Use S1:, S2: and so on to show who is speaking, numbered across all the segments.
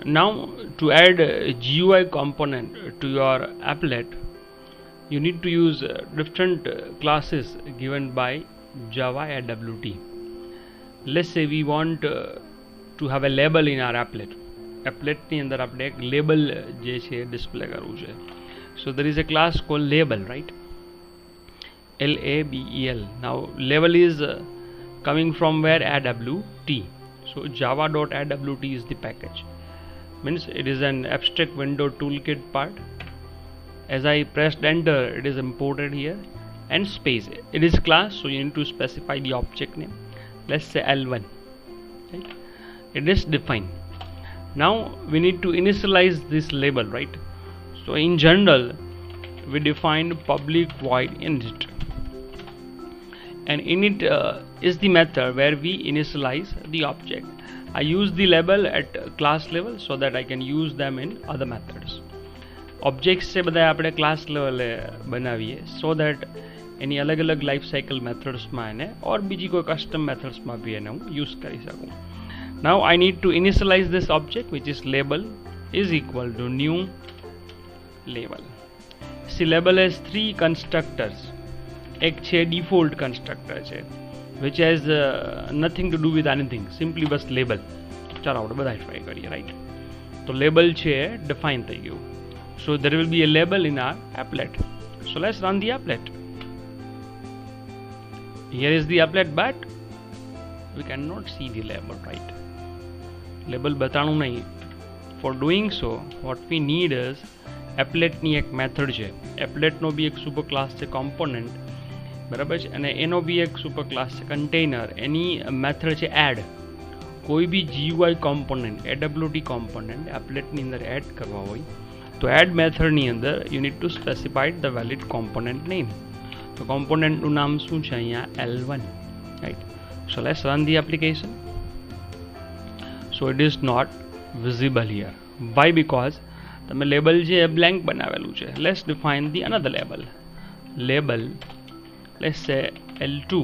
S1: Now to add a GUI component to your applet, you need to use different classes given by Java AWT. Let's say we want to have a label in our applet. Applet ની અંદર આપણે એક label જે છે display કરવું છે. So there is a class called label, right? LABEL. Now label is coming from where? AWT. So java.awt is the package. Means it is an abstract window toolkit part. As I pressed enter, it is imported here, and space. It is class, so you need to specify the object name. Let's say L1. Right? It is defined. Now we need to initialize this label, right? So in general, we define public void init, and init is the method where we initialize the object. I use the label at class level so that I can use them in other methods. Objects છે બધા આપણે class લેવલે બનાવીએ so that એની અલગ અલગ life cycle મેથડ્સમાં એને ઓર બીજી કોઈ કસ્ટમ મેથડ્સમાં બી એને હું યુઝ કરી શકું. Now I need to initialize this object, which is label is equal to new label. See, label has three constructors. એક છે default constructor છે which has nothing to do with anything, simply bus label. ચાલો આપણે બધા try કરીએ, right? તો label છે define થઈ ગયું. So there will be a label in our applet. So let's run the applet. Here is the applet, but we cannot see the label, right? Label બતાણું નહીં. For doing so, what we need is applet ની એક method છે. Applet નો બી એક super class છે component, બરાબર છે, અને એનો બી એક super class છે container. એની method છે add. કોઈ બી GUI component, AWT component applet ની અંદર add કરવા હોય તો add method ની અંદર you need to specify the valid component name. તો component નું નામ શું છે અહીંયા? L1, right? So let's run the application. So it is not visible here. Why? Because તમે label જે blank બનાવેલું છે. Let's define the another label. Label, let's say L2.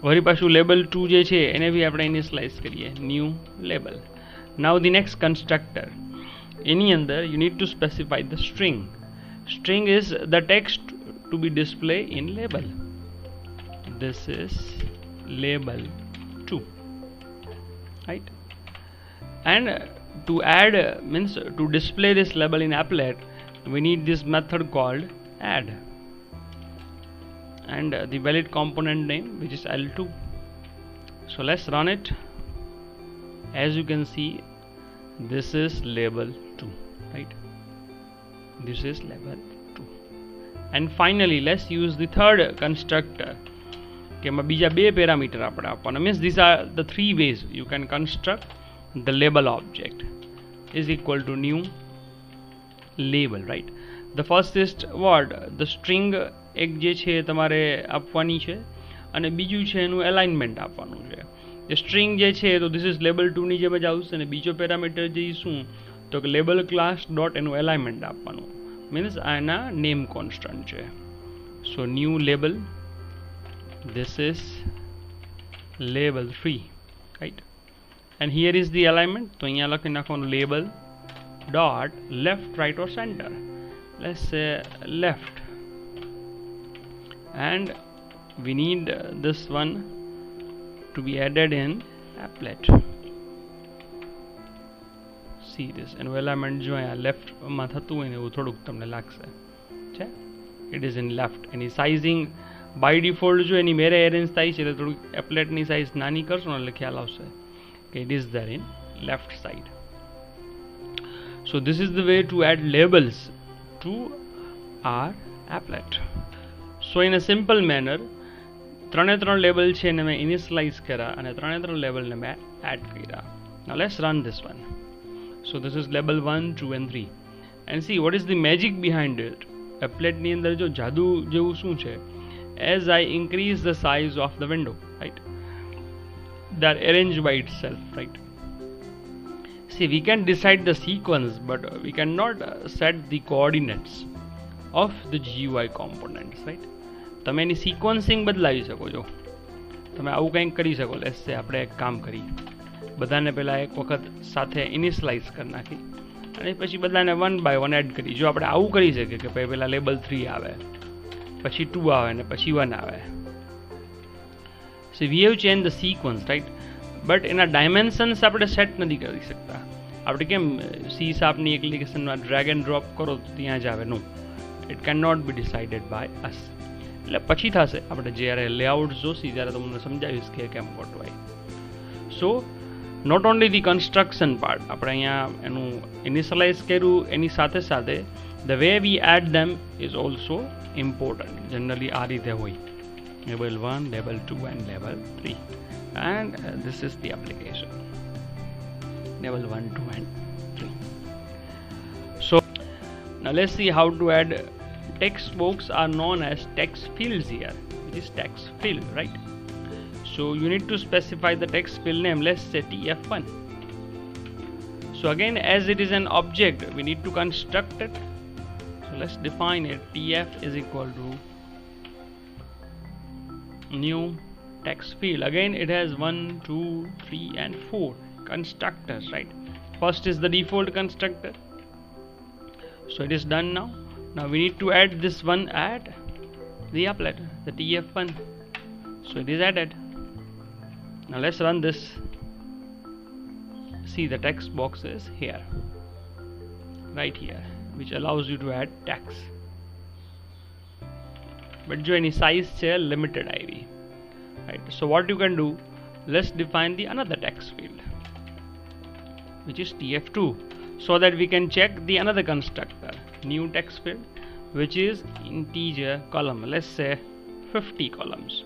S1: વળી પાછું label 2 જે છે એને બી આપણે initialize કરીએ, new label. Now the next constructor. Any under you need to specify the string. String is the text to be displayed in label. This is label 2, right? And to add means to display this label in applet, we need this method called add, and the valid component name, which is L2. So let's run it. As you can see, this is label 2, right? This is label 2. And finally let's use the third constructor. કે એમાં બીજા બે parameter આપણે આપવાના. Means these are the three ways you can construct the label object. Is equal to new label, right? The first is what? The string એક જે છે તમારે આપવાની છે, અને બીજું છે એનું alignment આપવાનું છે. સ્ટ્રિંગ જે છે તો this is label 2 ની જેમ જ આવશે, અને બીજો પેરામીટર જે શું તો કે label class dot એનું alignment આપવાનું. મીન્સ આના નેમ કોન્સ્ટન્ટ છે. So new label, this is label 3, right? And here is the alignment. તો અહીંયા લખી નાખવાનું label dot left, right or center. Let's say left, and we need this one to be added in applet. See this એનું element જો અહીંયા લેફ્ટમાં થતું હોય ને એવું થોડુંક તમને લાગશે છે. It is in left. એની સાઇઝિંગ બાય ડિફોલ્ટ જો એની મેરે એરેન્જ થાય છે એટલે થોડુંક એપ્લેટની સાઇઝ નાની કરશો ને એટલે ખ્યાલ આવશે કે it is there in left side. So this is the way to add labels to our applet. So in a simple manner ત્રણે ત્રણ લેબલ છે એને મેં ઇનિશિયલાઇઝ કર્યા અને ત્રણે ત્રણ લેબલને મેં એડ કર્યા. Now let's run this one. So this is label 1, 2 and 3. And see what is the magic behind it. Applet ની અંદર જો જાદુ જેવું શું છે, as I increase the size of the window, right, they are arranged by itself, right? See, we can decide the sequence, but we cannot set the coordinates of the GUI components, right? તમે એની sequencing બદલાવી શકો છો. તમે આવું કંઈક કરી શકો. Let's સે આપણે એક કામ કરી, બધાને પહેલાં એક વખત સાથે ઇનિશલાઇઝ કરી નાખી અને પછી બધાને 1 by 1 એડ કરી. જો આપણે આવું કરી શકીએ કે ભાઈ પહેલાં લેબલ 3 આવે, પછી 2 આવે ને પછી 1 આવે. So we have change the sequence, right? But એના ડાયમેન્શન્સ આપણે સેટ નથી કરી શકતા. આપણે કેમ સી શાર્પની એપ્લિકેશનમાં ડ્રેગ એન્ડ ડ્રોપ કરો તો ત્યાં જ આવે? No, it can not be decided by us. એટલે પછી થશે, આપણે જ્યારે લેઆઉટ જોશી ત્યારે તમને સમજાવીશ કે કેમ ગોઠવાય. So not only the construction part, આપણે અહીંયા એનું ઇનિશિયલાઇઝ કર્યું, એની સાથે સાથે the way we add them is also important. Generally આ રીતે હોય, label 1, label 2 and label 3. And this is the application, level 1, 2 and 3. So now let's see how to add text box are known as text fields here, which is text field, right? So you need to specify the text field name. Let's say tf1. So again, as it is an object, we need to construct it. So let's define it. Tf is equal to new text field. Again, it has 1, 2, 3 and 4 constructors, right? First is the default constructor. So it is done now. Now we need to add this one at the applet, the tf1. So it is added. Now let's run this. See, the text box is here, right here, which allows you to add text. But jo any size chair limited IV, right? So what you can do, let's define the another text field, which is tf2, so that we can check the another constructor, new text field, which is integer column. Let's say 50 columns,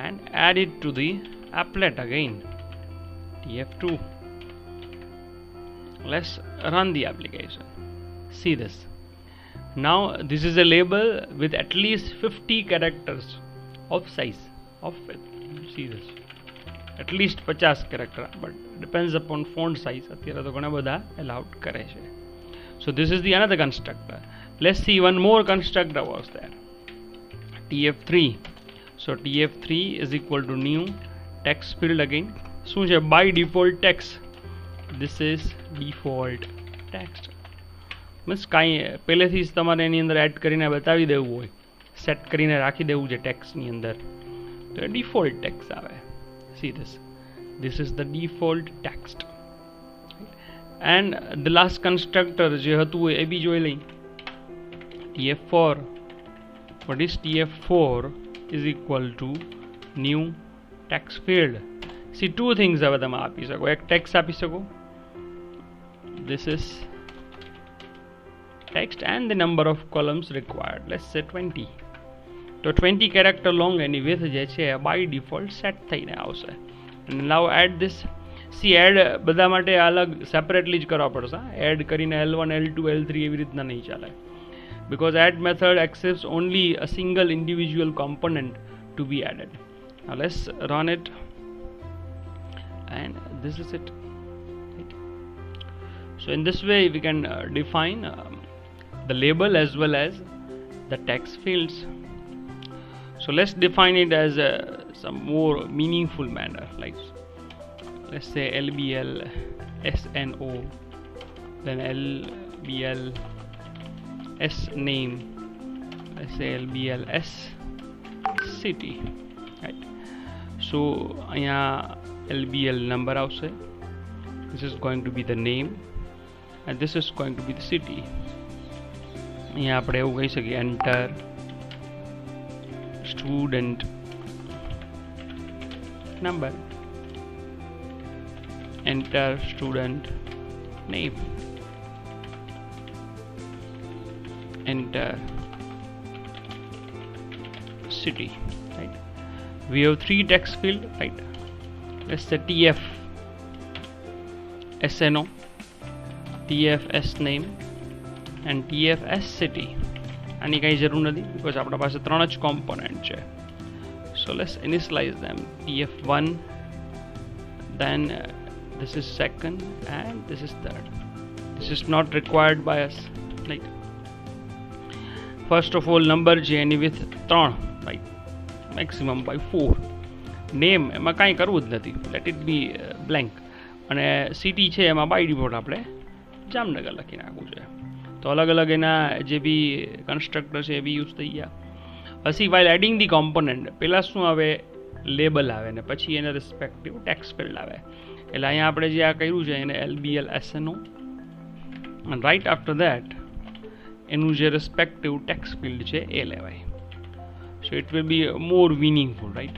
S1: and add it to the applet again, tf2. Let's run the application. See this. Now this is a label with at least 50 characters of size, of width. See this, at least 50 character, but depends upon font size. અત્યારે તો ઘણા બધા allowed કરે છે. So this is the another constructor. Let's see one more constructor was there, tf3. So tf3 is equal to new text field again. શું છે? by default text. This is default text. Means કાંઈ પહેલેથી જ તમારે એની અંદર add કરીને બતાવી દેવું હોય, સેટ કરીને રાખી દેવું છે ટેક્સ્ટની અંદર, તો એ ડિફોલ્ટ ટેક્સ્ટ આવે. See this. This is the default text. And the last constructor જે હતું એ બી જોઈ લઈ. tf4. What is tf4 is equal to new text field. See, two things હવે તમે આપી શકો. એક text આપી શકો. This is text and the number of columns required. Let's say 20. તો 20 character long એની width જે છે by default set થઈને આવશે. And now add this. See, add બધા માટે અલગ સેપરેટલી જ કરવા પડશે. એડ કરીને L1, L2, L3 એવી રીતના નહીં ચાલે. Because add method accepts only a single individual component to be added. Now let's run it. And this is it. Right. So in this way we can define the label as well as the text fields. So let's define it as some more meaningful manner, like let's say LBL SNO, then LBL S name, let's say LBL S city, right? So અહીંયા LBL number આવશે. This is going to be the name and this is going to be the city. અહીંયા આપણે એવું કહી શકીએ, enter student number, enter student name, enter city, right? We have 3 text field, right? Let's say TF SNO, TF S name and TF S city. આની કંઈ જરૂર નથી because આપણા પાસે 3 જ કોમ્પોનન્ટ છે. So let's initialize them. TF1, then this is second and this is third. This is not required by us, right? First of all, number છે એની with 3, right? Maximum by 4. Name એમાં કાંઈ કરવું જ નથી. Let it be બ્લેન્ક, અને city છે એમાં by default આપણે જામનગર લખી નાખવું છે. તો અલગ અલગ એના જે બી કન્સ્ટ્રક્ટર છે એ બી યુઝ થઈ ગયા. પછી વાઇલ એડિંગ ધી કોમ્પોનન્ટ પહેલાં શું આવે, લેબલ આવે ને પછી એને રિસ્પેક્ટિવ ટેક્સ ફિલ્ડ આવે. એટલે અહીંયા આપણે જે આ કર્યું છે એને LBL SNO, and right after that એનું જે રિસ્પેક્ટિવ ટેક્સ ફિલ્ડ છે એ લેવાય. So it will be more meaningful, right?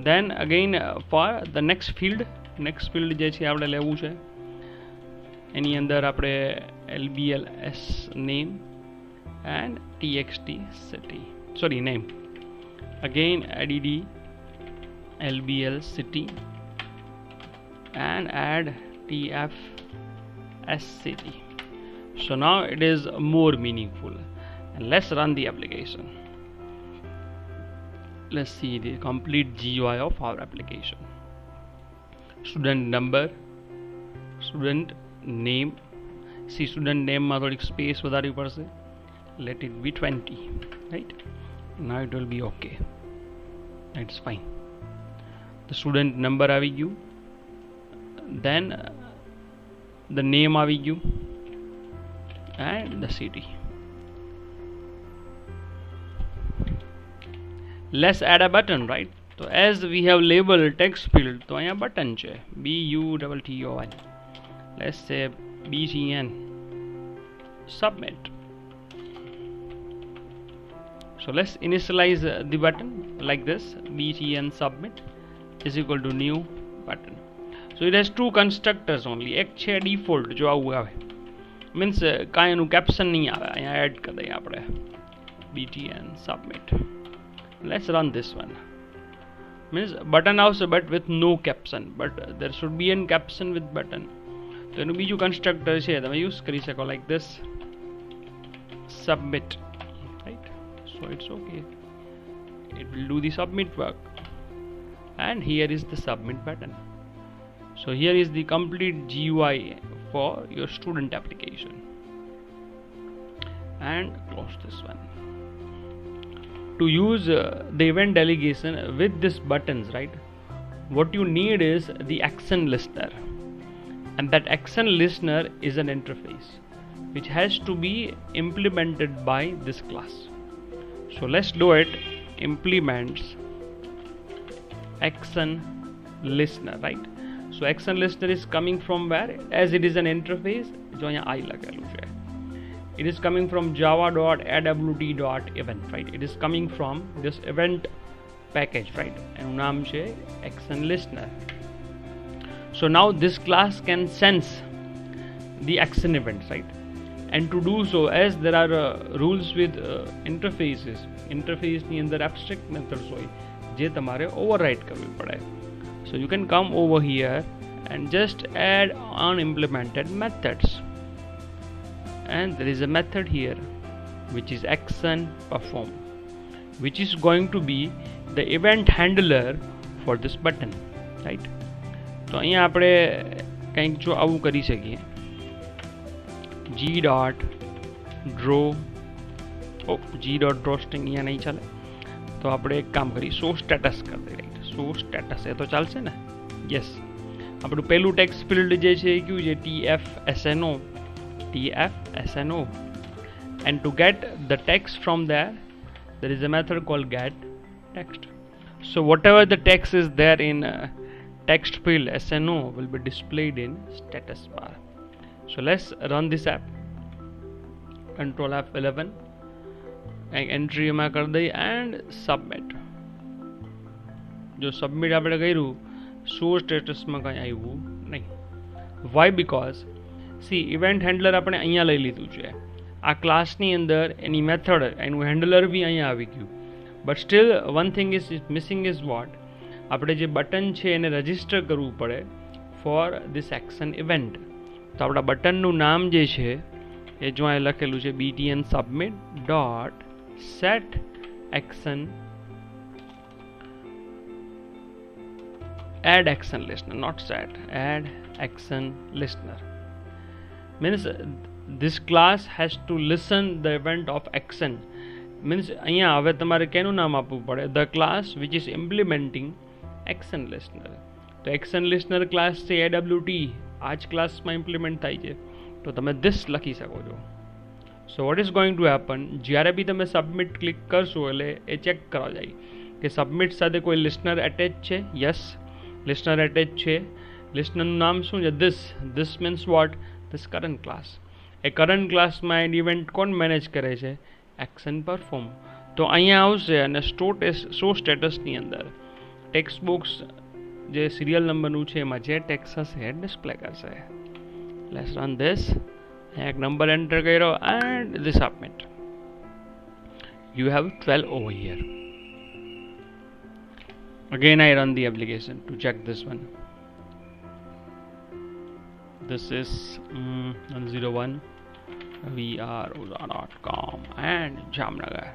S1: Then again for the next field જે છે આપણે લેવું છે એની અંદર આપણે LBLS name and TXT city, sorry name, again add LBL city and add TFS city. So now it is more meaningful, and let's run the application. Let's see the complete GUI of our application. Student number, student name. See, student name માં થોડીક space વધારવી પડશે. Let it be 20, right? Now it will be okay. It's fine. The student number આવી ગયું, then the name આવી ગયું, and the city. Let's add a button, right? So as we have labeled text field, तो यहाँ button છે BUTTON. Let's say BTN submit. So let's initialize the button like this, BTN submit is equal to new button. So it has two constructors only. એક છે default જો આવું આવે, means કાંઈ એનું caption નહીં આવે, અહીંયા add કરી દઈએ આપણે BTN submit. Let's run this one. Means button આવશે but with no caption, but there should be an caption with button. તો એનું બીજું કન્સ્ટ્રક્ટર છે તમે યુઝ કરી શકો like this, submit, right? So it's okay, it will do the submit work, and here is the submit button. So here is the complete GUI for your student application, and close this one. To use the event delegation with these buttons, right, what you need is the action listener, and that action listener is an interface which has to be implemented by this class. So let's do it. Implements action listener, right? So action listener is coming from where, as it is an interface जो यहाँ I लगेलू છે. It is coming from java.awt.event, right? It is coming from this event package, right? And નામ છે action listener. So now this class can sense the action events, right? And to do so, as there are rules with interfaces, interface ની અંદર abstract methods હોય જે તમારે override કરવી પડે. So you can come over here and just add unimplemented methods. And there is a method here which is action perform, which is going to be the event handler for this button, right? તો અહીંયા આપણે કંઈક જો આવું કરી શકીએ, g.draw string અહીંયા નહીં ચાલે, તો આપણે એક કામ કરીએ, show status કરી દઈએ, right? show status એ તો ચાલશે ને? yes. આપણું પહેલું ટેક્સ્ટ ફિલ્ડ જે છે એ કયું છે? TFSNO. And to get the text from there is a method called getText. So whatever the text is there in text field SNO will be displayed in status bar. So let's run this app. Control F11 and entry માં કરી દઈ and submit. જો submit આપણે કર્યું, show status માં કંઈ આવ્યું નહીં. Why? Because see, event handler આપણે અહીંયા લઈ લીધું છે, આ ક્લાસની અંદર એની મેથડ એનું હેન્ડલર બી અહીંયા આવી ગયું, but still one thing is missing is what, આપણે જે બટન છે એને રજિસ્ટર કરવું પડે ફોર ધીસ એક્શન ઇવેન્ટ. તો આપણા બટનનું નામ જે છે એ જો અહીં લખેલું છે BTN submit dot set action add action listener, not set, add action listener. Means this class has to listen the event of action. Means અહીંયા હવે તમારે કેનું નામ આપવું પડે? The class which is implementing action listener. તો action listener class છે AWT આ જ ક્લાસમાં ઇમ્પ્લિમેન્ટ થાય છે, તો તમે this લખી શકો છો. So what is going to happen, જ્યારે બી તમે સબમિટ ક્લિક કરશો એટલે એ ચેક કરવા જાય કે સબમિટ સાથે કોઈ લિસનર એટેચ છે. યસ, લિસનર એટેચ છે. લિસનરનું નામ શું છે? This means what? This current class. A current ક્લાસમાં એન ઇવેન્ટ કોણ મેનેજ કરે છે? Action perform. તો અહીંયા આવશે અને શો સ્ટેટસની અંદર ટેક્સ્ટ બોક્સ જે સિરિયલ નંબરનું છે એમાં જે ટેક્સ હશે એ ડિસ્પ્લે કરશે. Let's run this. એક નંબર એન્ટર કર્યો and this submit. You have 12 over here. Again I run the application to check this one. This is 101 VROZA.com and Jamnagar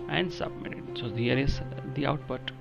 S1: and submitted. So here is the output.